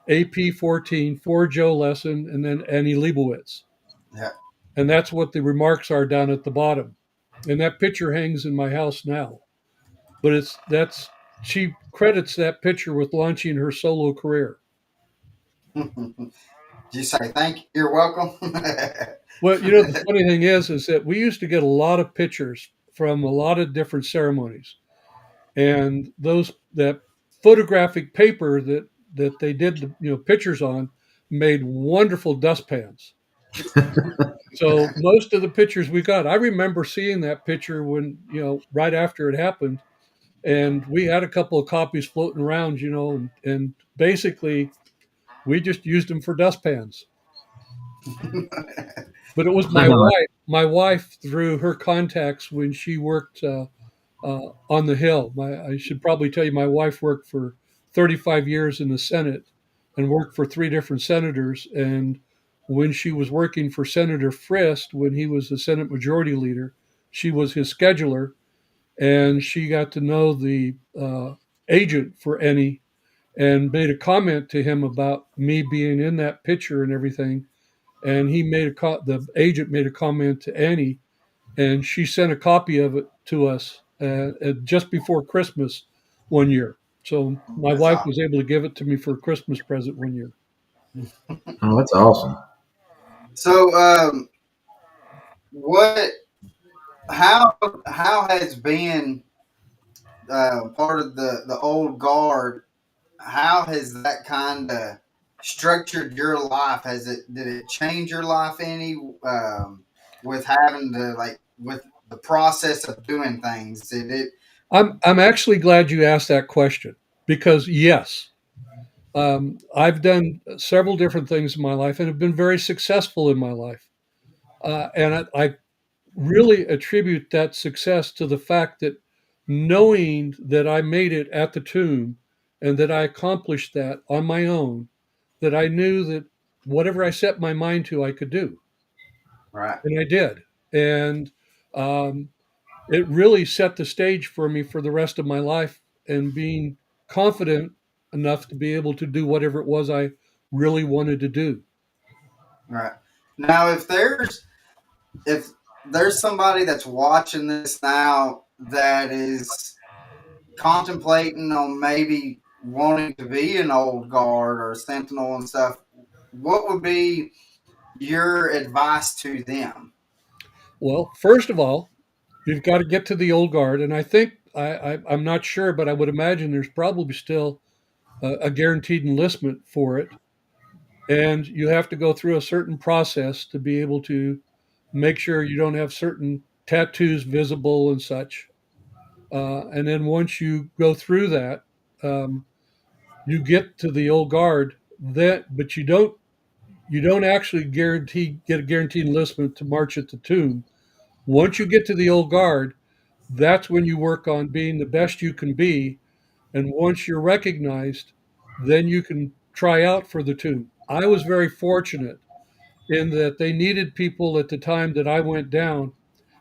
[SPEAKER 3] AP 14, for Joe Lessen, and then Annie Leibovitz.
[SPEAKER 1] Yeah.
[SPEAKER 3] And that's what the remarks are down at the bottom. And that picture hangs in my house now. But she credits that picture with launching her solo career.
[SPEAKER 1] Did you say thank you? You're welcome.
[SPEAKER 3] Well, you know, the funny thing is that we used to get a lot of pictures from a lot of different ceremonies, and those that photographic paper that they did the pictures on made wonderful dustpans. So most of the pictures we got, I remember seeing that picture when right after it happened, and we had a couple of copies floating around, and basically we just used them for dustpans. But it was my wife through her contacts when she worked on the Hill. I should probably tell you, my wife worked for 35 years in the Senate and worked for three different senators. And when she was working for Senator Frist, when he was the Senate Majority Leader, she was his scheduler, and she got to know the agent for any and made a comment to him about me being in that picture and everything. And the agent made a comment to Annie, and she sent a copy of it to us just before Christmas one year. So my
[SPEAKER 1] That's
[SPEAKER 3] wife
[SPEAKER 1] awesome.
[SPEAKER 3] was able to give it to me for a Christmas present one year.
[SPEAKER 2] Oh, that's awesome.
[SPEAKER 1] So, what? How has been part of the old guard? How has that kind of structured your life? Did it change your life any with having to with the process of doing things? Did it?
[SPEAKER 3] I'm actually glad you asked that question because yes, I've done several different things in my life and have been very successful in my life, and I really attribute that success to the fact that knowing that I made it at the tomb and that I accomplished that on my own, that I knew that whatever I set my mind to, I could do.
[SPEAKER 1] Right,
[SPEAKER 3] And I did. And um, it really set the stage for me for the rest of my life and being confident enough to be able to do whatever it was I really wanted to do.
[SPEAKER 1] right. Now, if there's somebody that's watching this now that is contemplating on maybe wanting to be an old guard or a sentinel and stuff, what would be your advice to them?
[SPEAKER 3] Well, first of all, you've got to get to the old guard, and I think I'm not sure, but I would imagine there's probably still a guaranteed enlistment for it, and you have to go through a certain process to be able to make sure you don't have certain tattoos visible and such. And then once you go through that, um, you get to the old guard. But you don't actually guarantee get a guaranteed enlistment to march at the tomb. Once you get to the old guard, that's when you work on being the best you can be. And once you're recognized, then you can try out for the tomb. I was very fortunate in that they needed people at the time that I went down.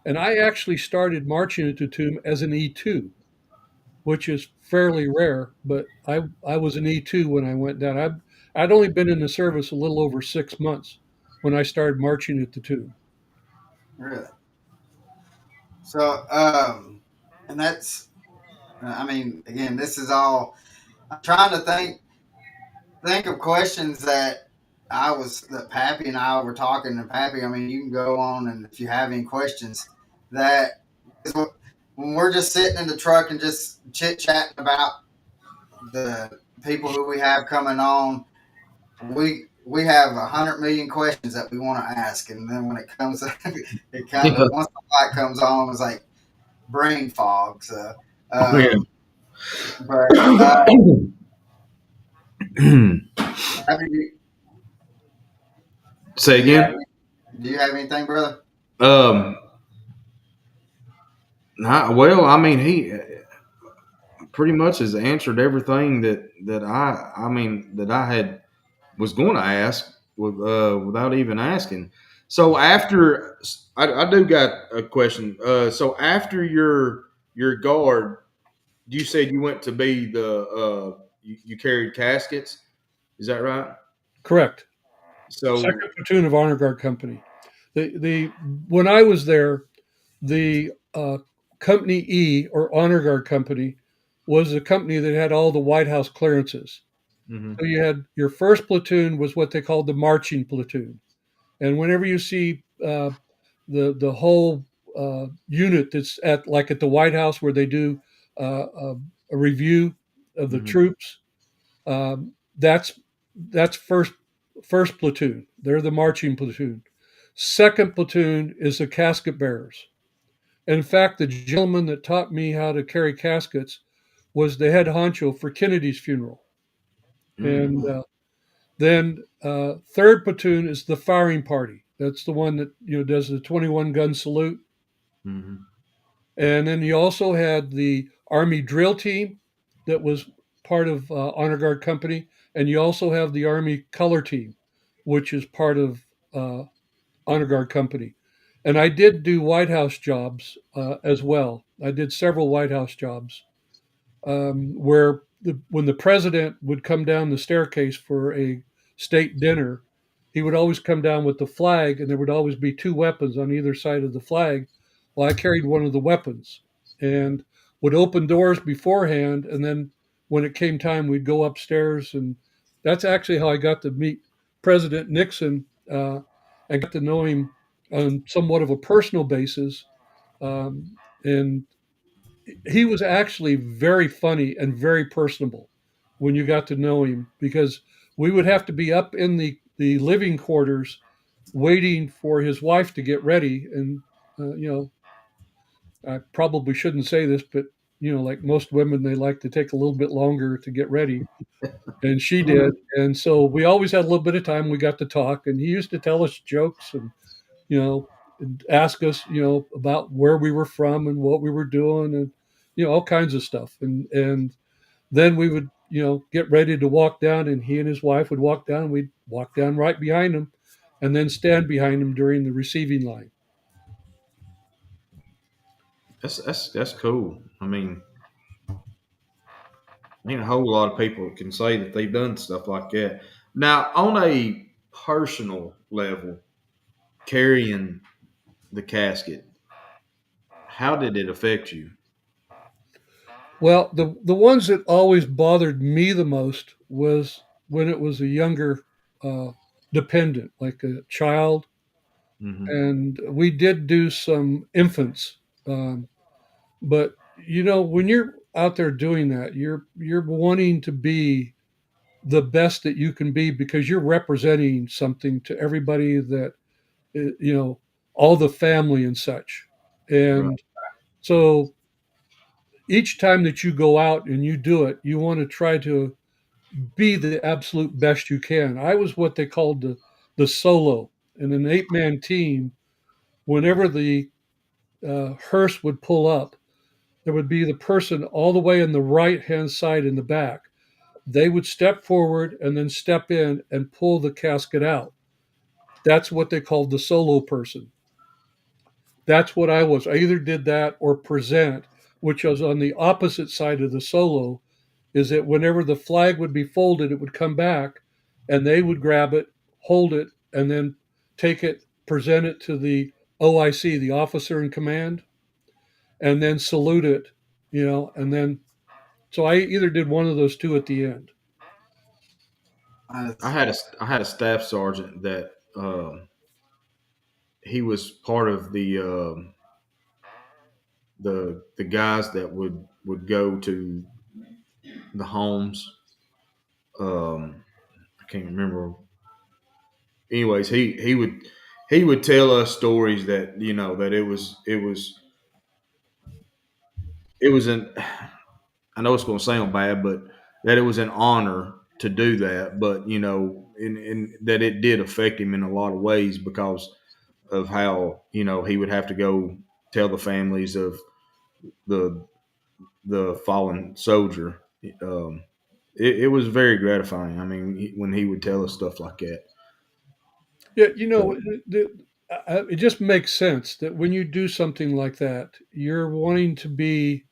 [SPEAKER 3] And I actually started marching at the tomb as an E2, which is fairly rare, but I was an E2 when I went down. I'd only been in the service a little over 6 months when I started marching at the tomb.
[SPEAKER 1] Really? So, and that's, I mean, again, this is all. I'm trying to think of questions that Pappy and I were talking. And Pappy, I mean, you can go on, and if you have any questions, that is when we're just sitting in the truck and just chit chatting about the people who we have coming on, we have 100 million questions that we want to ask, and then when it comes, it kind
[SPEAKER 2] Yeah.
[SPEAKER 1] of once the light comes on, it's like brain fog. So,
[SPEAKER 2] Yeah.
[SPEAKER 1] um, but have you,
[SPEAKER 2] Say
[SPEAKER 1] do you have
[SPEAKER 2] again.
[SPEAKER 1] do you have anything, brother?
[SPEAKER 2] Um, well, I mean, he pretty much has answered everything that I had was going to ask without even asking. So after I do got a question. So after your guard, you said you went to be you carried caskets. Is that right?
[SPEAKER 3] Correct.
[SPEAKER 2] So
[SPEAKER 3] Second platoon of Honor Guard Company. The when I was there, the Company E or Honor Guard Company was the company that had all the White House clearances.
[SPEAKER 2] Mm-hmm.
[SPEAKER 3] So you had your first platoon was what they called the marching platoon, and whenever you see the whole unit that's at the White House where they do a review of the
[SPEAKER 2] Mm-hmm.
[SPEAKER 3] troops, that's first platoon. They're the marching platoon. Second platoon is the casket bearers. In fact, the gentleman that taught me how to carry caskets was the head honcho for Kennedy's funeral.
[SPEAKER 2] Mm-hmm.
[SPEAKER 3] And then third platoon is the firing party. That's the one that does the 21 gun salute.
[SPEAKER 2] Mm-hmm.
[SPEAKER 3] And then you also had the Army drill team that was part of Honor Guard Company, and you also have the Army color team, which is part of Honor Guard Company. And I did do White House jobs as well. I did several White House jobs where when the president would come down the staircase for a state dinner, he would always come down with the flag, and there would always be two weapons on either side of the flag. Well, I carried one of the weapons and would open doors beforehand, and then when it came time, we'd go upstairs, and that's actually how I got to meet President Nixon. I got to know him on somewhat of a personal basis, and he was actually very funny and very personable when you got to know him because we would have to be up in the living quarters waiting for his wife to get ready. And, I probably shouldn't say this, but, like most women, they like to take a little bit longer to get ready. And she did. And so we always had a little bit of time. We got to talk. And he used to tell us jokes and ask us, about where we were from and what we were doing and, all kinds of stuff. And then we would, get ready to walk down, and he and his wife would walk down. And we'd walk down right behind him, and then stand behind him during the receiving line.
[SPEAKER 2] That's cool. I mean, a whole lot of people can say that they've done stuff like that. Now, on a personal level, carrying the casket, how did it affect you?
[SPEAKER 3] Well, the ones that always bothered me the most was when it was a younger uh, dependent, like a child,
[SPEAKER 2] Mm-hmm.
[SPEAKER 3] and we did do some infants. But when you're out there doing that, you're wanting to be the best that you can be because you're representing something to everybody that all the family and such.
[SPEAKER 2] Right.
[SPEAKER 3] And so each time that you go out and you do it, you want to try to be the absolute best you can. I was what they called the solo in an 8-man team. Whenever the hearse would pull up, there would be the person all the way on the right hand side in the back. They would step forward and then step in and pull the casket out. That's what they called the solo person. That's what I was. I either did that or present, which was on the opposite side of the solo, is that whenever the flag would be folded, it would come back and they would grab it, hold it, and then take it, present it to the OIC, the officer in command, and then salute it, and then so I either did one of those two at the end.
[SPEAKER 2] I
[SPEAKER 1] That's
[SPEAKER 2] had a I had a staff sergeant that he was part of the guys that would go to the homes. I can't remember. Anyways, he would tell us stories that that it was an I know it's going to sound bad, but that it was an honor to do that. But in that it did affect him in a lot of ways because of how he would have to go tell the families of the the fallen soldier. Um, it was very gratifying. I mean, when he would tell us stuff like that.
[SPEAKER 3] Yeah,
[SPEAKER 2] So,
[SPEAKER 3] it just makes sense that when you do something like that, you're wanting to be,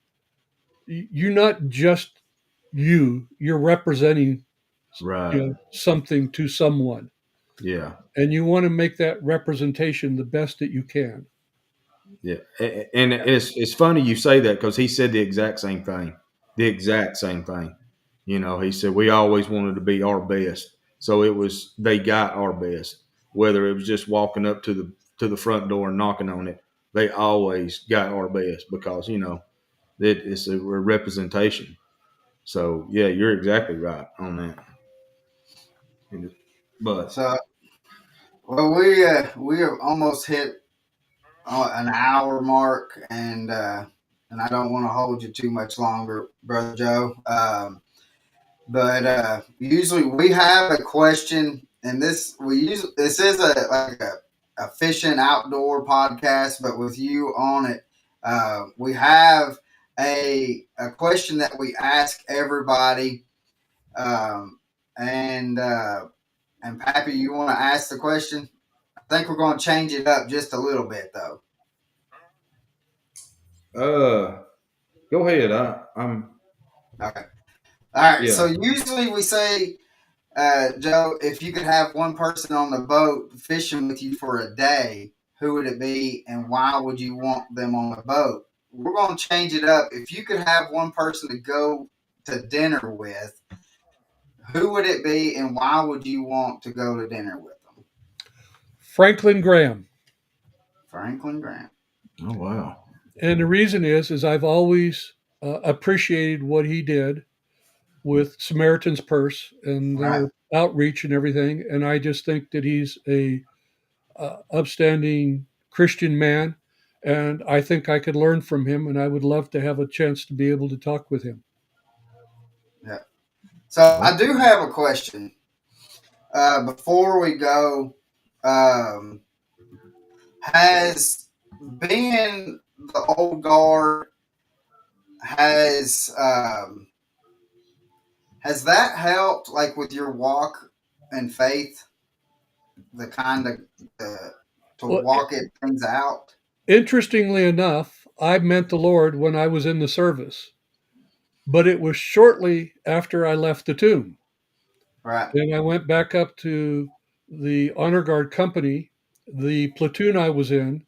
[SPEAKER 3] you're not just you're representing,
[SPEAKER 2] right.
[SPEAKER 3] something to someone,
[SPEAKER 2] Yeah.
[SPEAKER 3] and you want to make that representation the best that you can.
[SPEAKER 2] Yeah. And it's funny you say that because he said the exact same thing. The exact same thing. He said we always wanted to be our best. So they got our best. Whether it was just walking up to the front door and knocking on it, they always got our best because it's a representation. So yeah, you're exactly right on that. But
[SPEAKER 1] So, well, we have almost hit an hour mark, and I don't want to hold you too much longer, Brother Joe. But usually we have a question, and this is a fishing outdoor podcast, but with you on it, we have a question that we ask everybody, um, and Pappy, you want to ask the question? I think we're going to change it up just a little bit, though.
[SPEAKER 2] go ahead. I'm
[SPEAKER 1] Okay. All right.
[SPEAKER 2] yeah.
[SPEAKER 1] So usually we say, Joe, if you could have one person on the boat fishing with you for a day, who would it be, and why would you want them on the boat? We're going to change it up. If you could have one person to go to dinner with, who would it be, and why would you want to go to dinner with them?
[SPEAKER 3] Franklin Graham.
[SPEAKER 1] Franklin Grant.
[SPEAKER 2] Oh wow.
[SPEAKER 3] And the reason is I've always appreciated what he did with Samaritan's Purse and
[SPEAKER 1] Right.
[SPEAKER 3] their outreach and everything. And I just think that he's a upstanding Christian man, and I think I could learn from him. And I would love to have a chance to be able to talk with him.
[SPEAKER 1] Yeah. So I do have a question. Before we go, um, has being the old guard has has that helped, like with your walk and faith, the kind of to
[SPEAKER 3] Well,
[SPEAKER 1] walk it things out?
[SPEAKER 3] interestingly enough, I met the Lord when I was in the service, but it was shortly after I left the tomb.
[SPEAKER 1] Right.
[SPEAKER 3] Then I went back up to the honor guard company. The platoon I was in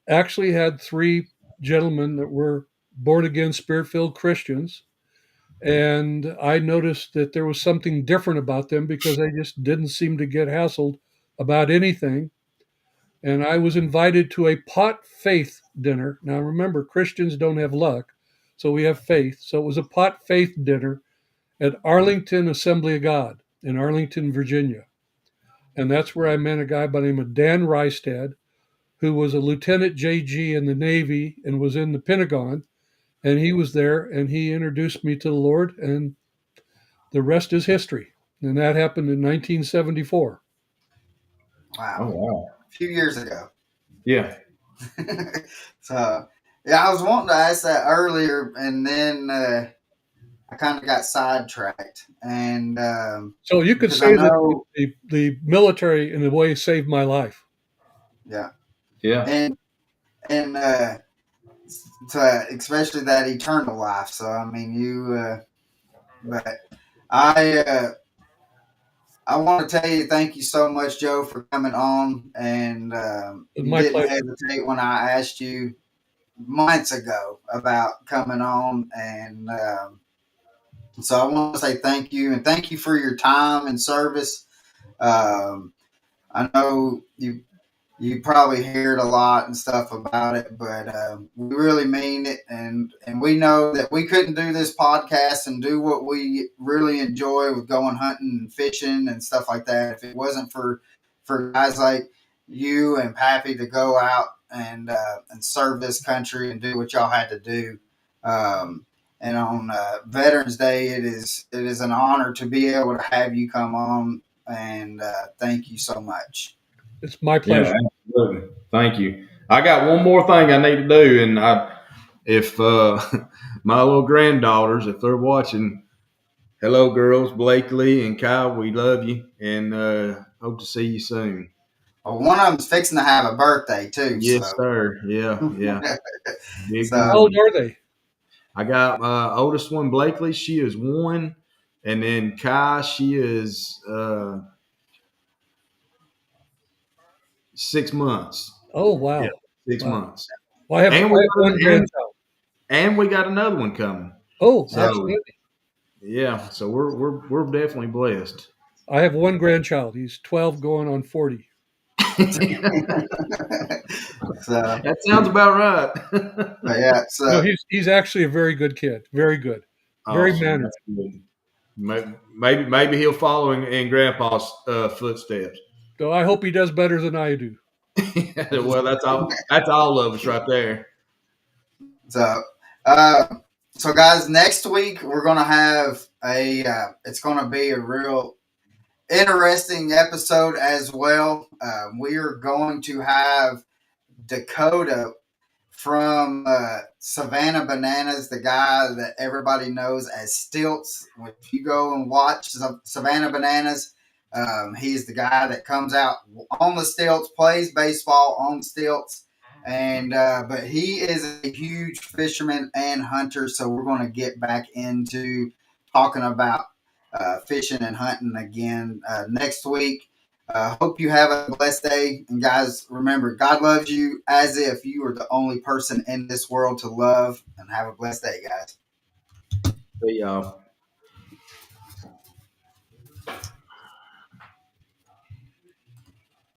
[SPEAKER 3] actually had three gentlemen that were born again, spirit filled Christians. And I noticed that there was something different about them because they just didn't seem to get hassled about anything. And I was invited to a pot faith dinner. Now, remember, Christians don't have luck, so we have faith. So it was a pot faith dinner at Arlington Assembly of God in Arlington, Virginia. And that's where I met a guy by the name of Dan Rystad, who was a Lieutenant JG in the Navy and was in the Pentagon. And he was there and he introduced me to the Lord, and the rest is history. And that happened in 1974.
[SPEAKER 1] Wow.
[SPEAKER 2] Oh wow.
[SPEAKER 1] A few years ago.
[SPEAKER 2] Yeah.
[SPEAKER 1] So yeah, I was wanting to ask that earlier, and then I kind of got sidetracked, and
[SPEAKER 3] So you could
[SPEAKER 1] because I
[SPEAKER 3] say that
[SPEAKER 1] know,
[SPEAKER 3] the military, in a way, saved my life.
[SPEAKER 1] yeah,
[SPEAKER 2] Yeah.
[SPEAKER 1] and to especially that eternal life. So I mean, but I I want to tell you thank you so much, Joe, for coming on, and
[SPEAKER 3] It's
[SPEAKER 1] you
[SPEAKER 3] my
[SPEAKER 1] didn't
[SPEAKER 3] pleasure.
[SPEAKER 1] hesitate when I asked you months ago about coming on, and so I want to say thank you, and thank you for your time and service. Um, I know you probably heard a lot and stuff about it, but we really mean it, and we know that we couldn't do this podcast and do what we really enjoy with going hunting and fishing and stuff like that if it wasn't for guys like you and Pappy to go out and serve this country and do what y'all had to do. And on Veterans Day, it is an honor to be able to have you come on, and thank you so much.
[SPEAKER 3] It's my
[SPEAKER 2] Yeah,
[SPEAKER 3] pleasure.
[SPEAKER 2] absolutely. Thank you. I got one more thing I need to do, and if my little granddaughters, if they're watching, hello, girls, Blakely and Kyle, we love you, and hope to see you soon.
[SPEAKER 1] Well, one of them's fixing to have a birthday too,
[SPEAKER 2] Yes,
[SPEAKER 1] so
[SPEAKER 2] sir. Yeah, yeah. Big
[SPEAKER 1] so
[SPEAKER 3] How old
[SPEAKER 2] one.
[SPEAKER 3] are they?
[SPEAKER 2] I got my oldest one, Blakely. She is 1, and then Kai, she is 6 months.
[SPEAKER 3] Oh,
[SPEAKER 2] Yeah,
[SPEAKER 3] wow.
[SPEAKER 2] six
[SPEAKER 3] Wow.
[SPEAKER 2] months.
[SPEAKER 3] Well, I have
[SPEAKER 2] And we got
[SPEAKER 3] one
[SPEAKER 2] and
[SPEAKER 3] grandchild.
[SPEAKER 2] and we got another one coming.
[SPEAKER 3] Oh,
[SPEAKER 2] So
[SPEAKER 3] absolutely.
[SPEAKER 2] Yeah, so we're definitely blessed.
[SPEAKER 3] I have one grandchild. He's 12 going on 40.
[SPEAKER 1] So,
[SPEAKER 2] That sounds about right.
[SPEAKER 1] but yeah,
[SPEAKER 3] No,
[SPEAKER 1] so
[SPEAKER 3] he's actually a very good kid. Very good. Very
[SPEAKER 2] Awesome.
[SPEAKER 3] mannered.
[SPEAKER 2] That's good. Maybe he'll follow in Grandpa's footsteps.
[SPEAKER 3] So I hope he does better than I do.
[SPEAKER 2] Well, that's all. That's all of us right there.
[SPEAKER 1] so uh, so guys, next week we're gonna have a. It's gonna be a real interesting episode as well. We are going to have Dakota from Savannah Bananas, the guy that everybody knows as Stilts. If you go and watch Savannah Bananas, he's the guy that comes out on the stilts, plays baseball on stilts, and but he is a huge fisherman and hunter. So we're going to get back into talking about fishing and hunting again next week. Hope you have a blessed day. And guys, remember, God loves you as if you are the only person in this world to love. And have a blessed day, guys.
[SPEAKER 2] See y'all.